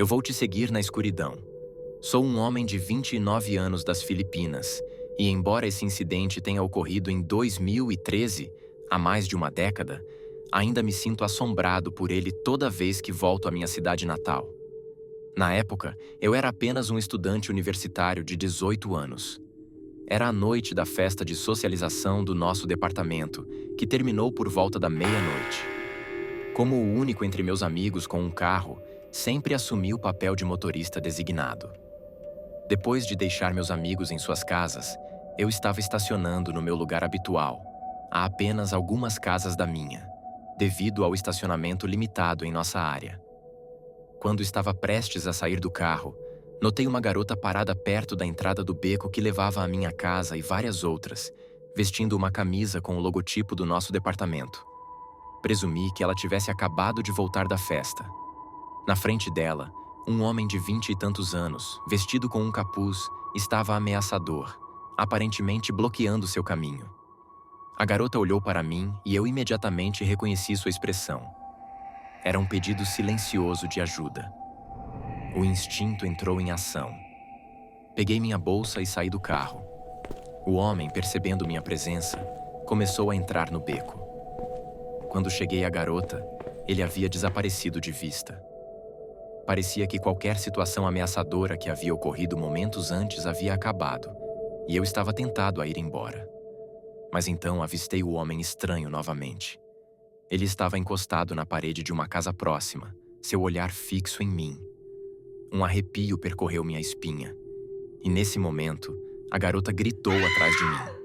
Eu vou te seguir na escuridão. Sou um homem de 29 anos das Filipinas, e embora esse incidente tenha ocorrido em 2013, há mais de uma década, ainda me sinto assombrado por ele toda vez que volto à minha cidade natal. Na época, eu era apenas um estudante universitário de 18 anos. Era a noite da festa de socialização do nosso departamento, que terminou por volta da meia-noite. Como o único entre meus amigos com um carro, sempre assumi o papel de motorista designado. Depois de deixar meus amigos em suas casas, eu estava estacionando no meu lugar habitual, a apenas algumas casas da minha, devido ao estacionamento limitado em nossa área. Quando estava prestes a sair do carro, notei uma garota parada perto da entrada do beco que levava à minha casa e várias outras, vestindo uma camisa com o logotipo do nosso departamento. Presumi que ela tivesse acabado de voltar da festa. Na frente dela, um homem de 20 e tantos anos, vestido com um capuz, estava ameaçador, aparentemente bloqueando seu caminho. A garota olhou para mim e eu imediatamente reconheci sua expressão. Era um pedido silencioso de ajuda. O instinto entrou em ação. Peguei minha bolsa e saí do carro. O homem, percebendo minha presença, começou a entrar no beco. Quando cheguei à garota, ele havia desaparecido de vista. Parecia que qualquer situação ameaçadora que havia ocorrido momentos antes havia acabado, e eu estava tentado a ir embora. Mas então avistei o homem estranho novamente. Ele estava encostado na parede de uma casa próxima, seu olhar fixo em mim. Um arrepio percorreu minha espinha, e nesse momento, a garota gritou atrás de mim.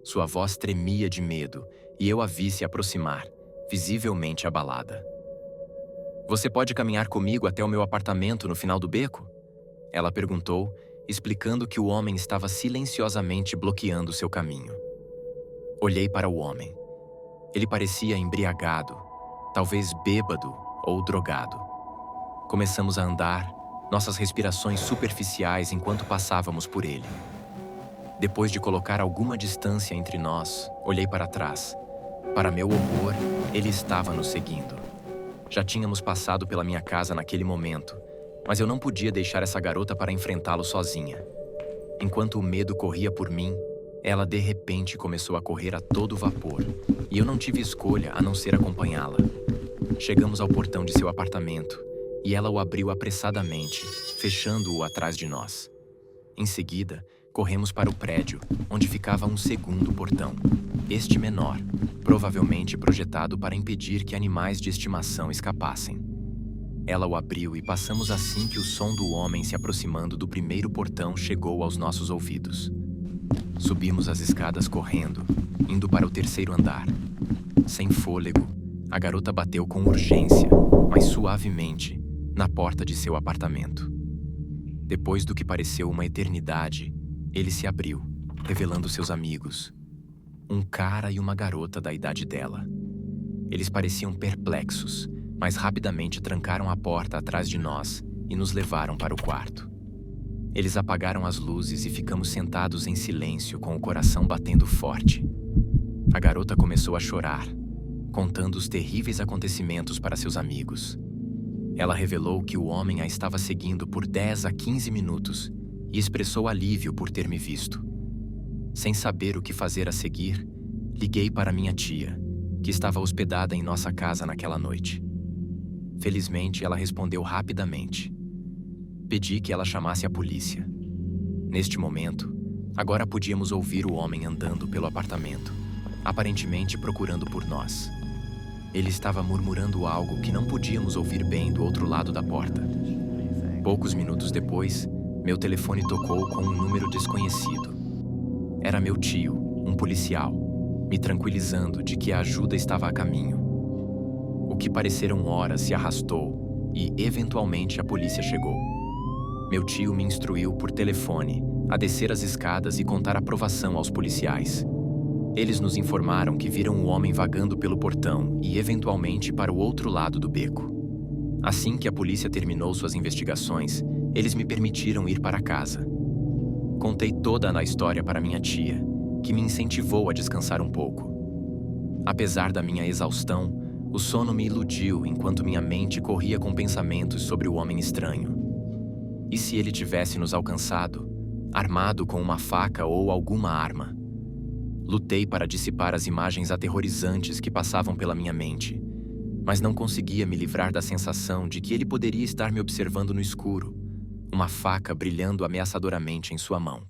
Sua voz tremia de medo, e eu a vi se aproximar, visivelmente abalada. "Você pode caminhar comigo até o meu apartamento no final do beco?" Ela perguntou, explicando que o homem estava silenciosamente bloqueando seu caminho. Olhei para o homem. Ele parecia embriagado, talvez bêbado ou drogado. Começamos a andar, nossas respirações superficiais enquanto passávamos por ele. Depois de colocar alguma distância entre nós, olhei para trás. Para meu horror, ele estava nos seguindo. Já tínhamos passado pela minha casa naquele momento, mas eu não podia deixar essa garota para enfrentá-lo sozinha. Enquanto o medo corria por mim, ela de repente começou a correr a todo vapor, e eu não tive escolha a não ser acompanhá-la. Chegamos ao portão de seu apartamento, e ela o abriu apressadamente, fechando-o atrás de nós. Em seguida, corremos para o prédio, onde ficava um segundo portão, este menor, provavelmente projetado para impedir que animais de estimação escapassem. Ela o abriu e passamos assim que o som do homem se aproximando do primeiro portão chegou aos nossos ouvidos. Subimos as escadas correndo, indo para o terceiro andar. Sem fôlego, a garota bateu com urgência, mas suavemente, na porta de seu apartamento. Depois do que pareceu uma eternidade, ele se abriu, revelando seus amigos. Um cara e uma garota da idade dela. Eles pareciam perplexos, mas rapidamente trancaram a porta atrás de nós e nos levaram para o quarto. Eles apagaram as luzes e ficamos sentados em silêncio com o coração batendo forte. A garota começou a chorar, contando os terríveis acontecimentos para seus amigos. Ela revelou que o homem a estava seguindo por 10 a 15 minutos e expressou alívio por ter me visto. Sem saber o que fazer a seguir, liguei para minha tia, que estava hospedada em nossa casa naquela noite. Felizmente, ela respondeu rapidamente. Pedi que ela chamasse a polícia. Neste momento, agora podíamos ouvir o homem andando pelo apartamento, aparentemente procurando por nós. Ele estava murmurando algo que não podíamos ouvir bem do outro lado da porta. Poucos minutos depois, meu telefone tocou com um número desconhecido. Era meu tio, um policial, me tranquilizando de que a ajuda estava a caminho. O que pareceram horas se arrastou e, eventualmente, a polícia chegou. Meu tio me instruiu por telefone a descer as escadas e contar a provação aos policiais. Eles nos informaram que viram o homem vagando pelo portão e, eventualmente, para o outro lado do beco. Assim que a polícia terminou suas investigações, eles me permitiram ir para casa. Contei toda a história para minha tia, que me incentivou a descansar um pouco. Apesar da minha exaustão, O sono me iludiu enquanto minha mente corria com pensamentos sobre o homem estranho. E se ele tivesse nos alcançado, armado com uma faca ou alguma arma? Lutei para dissipar as imagens aterrorizantes que passavam pela minha mente, mas não conseguia me livrar da sensação de que ele poderia estar me observando no escuro, uma faca brilhando ameaçadoramente em sua mão.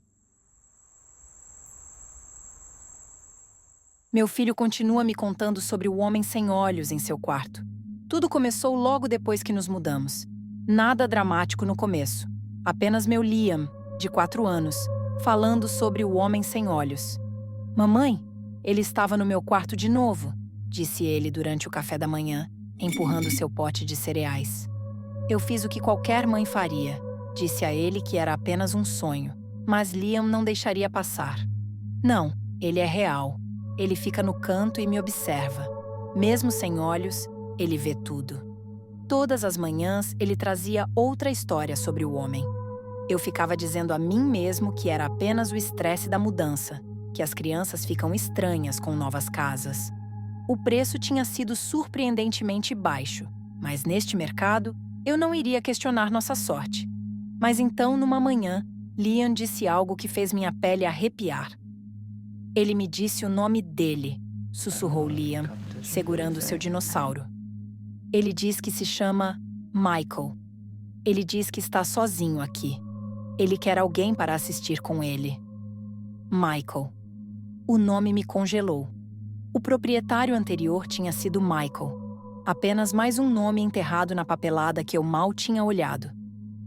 Meu filho continua me contando sobre o homem sem olhos em seu quarto. Tudo começou logo depois que nos mudamos. Nada dramático no começo. Apenas meu Liam, de 4 anos, falando sobre o homem sem olhos. Mamãe, ele estava no meu quarto de novo, disse ele durante o café da manhã, empurrando seu pote de cereais. Eu fiz o que qualquer mãe faria. Disse a ele que era apenas um sonho, mas Liam não deixaria passar. Não, ele é real. Ele fica no canto e me observa. Mesmo sem olhos, ele vê tudo. Todas as manhãs, ele trazia outra história sobre o homem. Eu ficava dizendo a mim mesmo que era apenas o estresse da mudança, que as crianças ficam estranhas com novas casas. O preço tinha sido surpreendentemente baixo, mas neste mercado, eu não iria questionar nossa sorte. Mas então, numa manhã, Liam disse algo que fez minha pele arrepiar. Ele me disse o nome dele, sussurrou Liam, segurando seu dinossauro. Ele diz que se chama Michael. Ele diz que está sozinho aqui. Ele quer alguém para assistir com ele. Michael. O nome me congelou. O proprietário anterior tinha sido Michael. Apenas mais um nome enterrado na papelada que eu mal tinha olhado.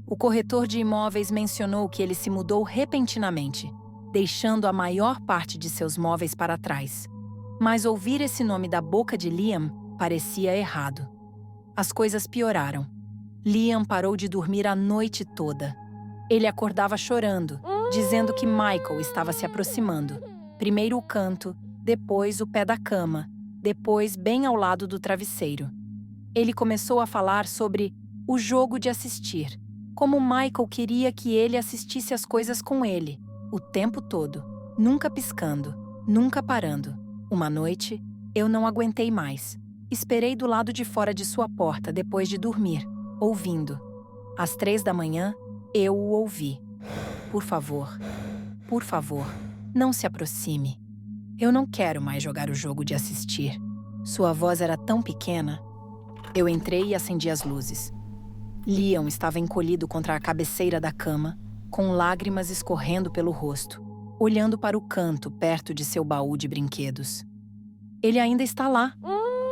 O corretor de imóveis mencionou que ele se mudou repentinamente, deixando a maior parte de seus móveis para trás. Mas ouvir esse nome da boca de Liam parecia errado. As coisas pioraram. Liam parou de dormir a noite toda. Ele acordava chorando, dizendo que Michael estava se aproximando. Primeiro o canto, depois o pé da cama, depois bem ao lado do travesseiro. Ele começou a falar sobre o jogo de assistir, como Michael queria que ele assistisse as coisas com ele, o tempo todo, nunca piscando, nunca parando. Uma noite, eu não aguentei mais. Esperei do lado de fora de sua porta depois de dormir, ouvindo. Às 3 da manhã, eu o ouvi. Por favor, não se aproxime. Eu não quero mais jogar o jogo de assistir. Sua voz era tão pequena. Eu entrei e acendi as luzes. Liam estava encolhido contra a cabeceira da cama, com lágrimas escorrendo pelo rosto, olhando para o canto perto de seu baú de brinquedos. Ele ainda está lá.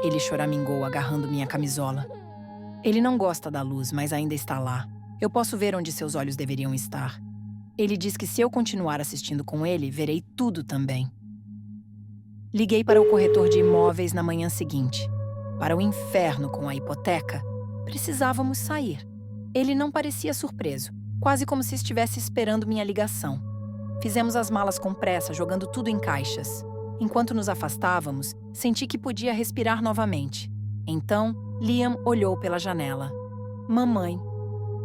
Ele choramingou, agarrando minha camisola. Ele não gosta da luz, mas ainda está lá. Eu posso ver onde seus olhos deveriam estar. Ele diz que se eu continuar assistindo com ele, verei tudo também. Liguei para o corretor de imóveis na manhã seguinte. Para o inferno com a hipoteca, precisávamos sair. Ele não parecia surpreso, quase como se estivesse esperando minha ligação. Fizemos as malas com pressa, jogando tudo em caixas. Enquanto nos afastávamos, senti que podia respirar novamente. Então, Liam olhou pela janela. Mamãe,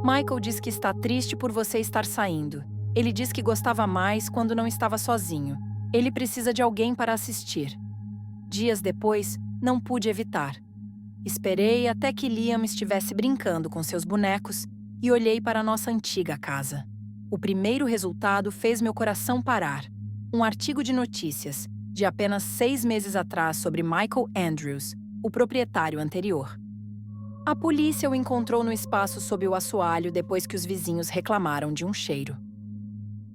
Michael diz que está triste por você estar saindo. Ele diz que gostava mais quando não estava sozinho. Ele precisa de alguém para assistir. Dias depois, não pude evitar. Esperei até que Liam estivesse brincando com seus bonecos e olhei para nossa antiga casa. O primeiro resultado fez meu coração parar. Um artigo de notícias, de apenas 6 meses atrás sobre Michael Andrews, o proprietário anterior. A polícia o encontrou no espaço sob o assoalho depois que os vizinhos reclamaram de um cheiro.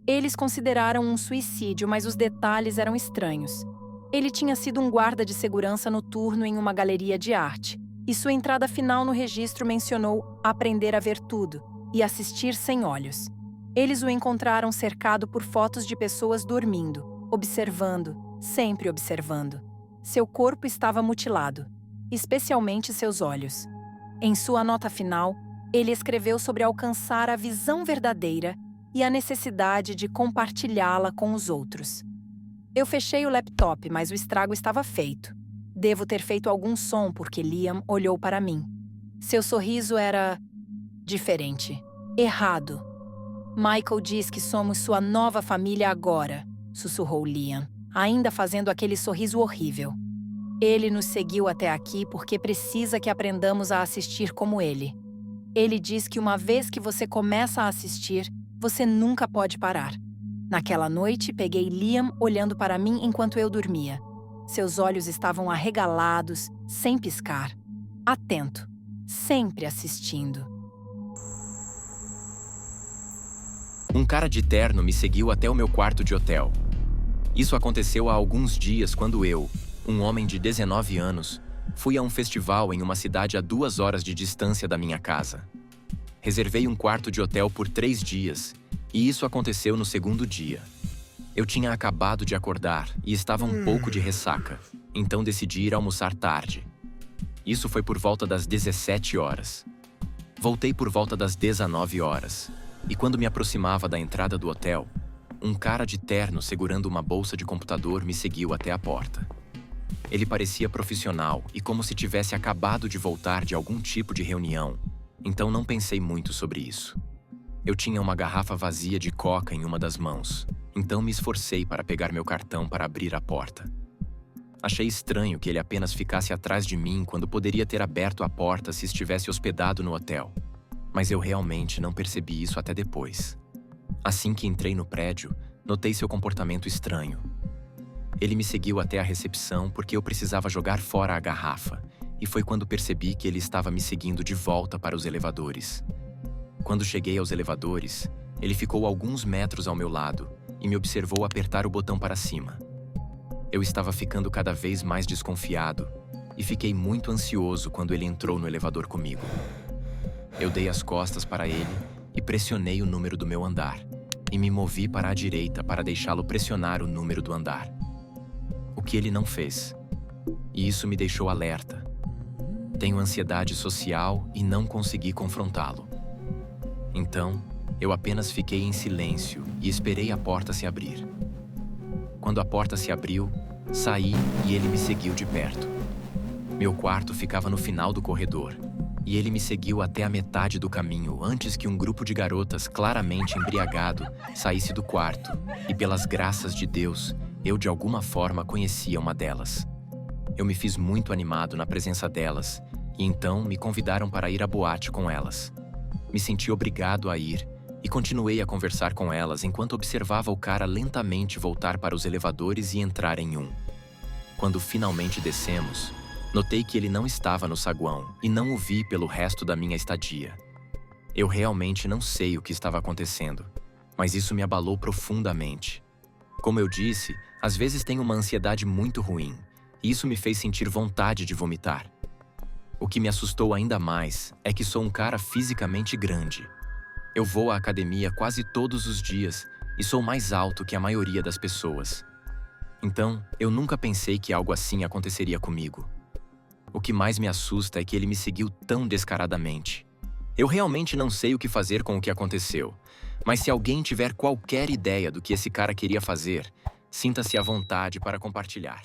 Eles consideraram um suicídio, mas os detalhes eram estranhos. Ele tinha sido um guarda de segurança noturno em uma galeria de arte, e sua entrada final no registro mencionou aprender a ver tudo e assistir sem olhos. Eles o encontraram cercado por fotos de pessoas dormindo, observando, sempre observando. Seu corpo estava mutilado, especialmente seus olhos. Em sua nota final, ele escreveu sobre alcançar a visão verdadeira e a necessidade de compartilhá-la com os outros. Eu fechei o laptop, mas o estrago estava feito. Devo ter feito algum som porque Liam olhou para mim. Seu sorriso era diferente, errado. Michael diz que somos sua nova família agora, sussurrou Liam, ainda fazendo aquele sorriso horrível. Ele nos seguiu até aqui porque precisa que aprendamos a assistir como ele. Ele diz que uma vez que você começa a assistir, você nunca pode parar. Naquela noite, peguei Liam olhando para mim enquanto eu dormia. Seus olhos estavam arregalados, sem piscar. Atento, sempre assistindo. Um cara de terno me seguiu até o meu quarto de hotel. Isso aconteceu há alguns dias quando eu, um homem de 19 anos, fui a um festival em uma cidade a 2 horas de distância da minha casa. Reservei um quarto de hotel por 3 dias, e isso aconteceu no segundo dia. Eu tinha acabado de acordar e estava um pouco de ressaca, então decidi ir almoçar tarde. Isso foi por volta das 17 horas. Voltei por volta das 19 horas, e quando me aproximava da entrada do hotel, um cara de terno segurando uma bolsa de computador me seguiu até a porta. Ele parecia profissional e como se tivesse acabado de voltar de algum tipo de reunião, então não pensei muito sobre isso. Eu tinha uma garrafa vazia de coca em uma das mãos, então me esforcei para pegar meu cartão para abrir a porta. Achei estranho que ele apenas ficasse atrás de mim quando poderia ter aberto a porta se estivesse hospedado no hotel, mas eu realmente não percebi isso até depois. Assim que entrei no prédio, notei seu comportamento estranho. Ele me seguiu até a recepção porque eu precisava jogar fora a garrafa, e foi quando percebi que ele estava me seguindo de volta para os elevadores. Quando cheguei aos elevadores, ele ficou alguns metros ao meu lado e me observou apertar o botão para cima. Eu estava ficando cada vez mais desconfiado e fiquei muito ansioso quando ele entrou no elevador comigo. Eu dei as costas para ele e pressionei o número do meu andar, e me movi para a direita para deixá-lo pressionar o número do andar. O que ele não fez. E isso me deixou alerta. Tenho ansiedade social e não consegui confrontá-lo. Então, eu apenas fiquei em silêncio e esperei a porta se abrir. Quando a porta se abriu, saí e ele me seguiu de perto. Meu quarto ficava no final do corredor, e ele me seguiu até a metade do caminho antes que um grupo de garotas claramente embriagado saísse do quarto, e pelas graças de Deus, eu de alguma forma conhecia uma delas. Eu me fiz muito animado na presença delas, e então me convidaram para ir à boate com elas. Me senti obrigado a ir, e continuei a conversar com elas enquanto observava o cara lentamente voltar para os elevadores e entrar em um. Quando finalmente descemos, notei que ele não estava no saguão e não o vi pelo resto da minha estadia. Eu realmente não sei o que estava acontecendo, mas isso me abalou profundamente. Como eu disse, às vezes tenho uma ansiedade muito ruim, e isso me fez sentir vontade de vomitar. O que me assustou ainda mais é que sou um cara fisicamente grande. Eu vou à academia quase todos os dias e sou mais alto que a maioria das pessoas. Então, eu nunca pensei que algo assim aconteceria comigo. O que mais me assusta é que ele me seguiu tão descaradamente. Eu realmente não sei o que fazer com o que aconteceu, mas se alguém tiver qualquer ideia do que esse cara queria fazer, sinta-se à vontade para compartilhar.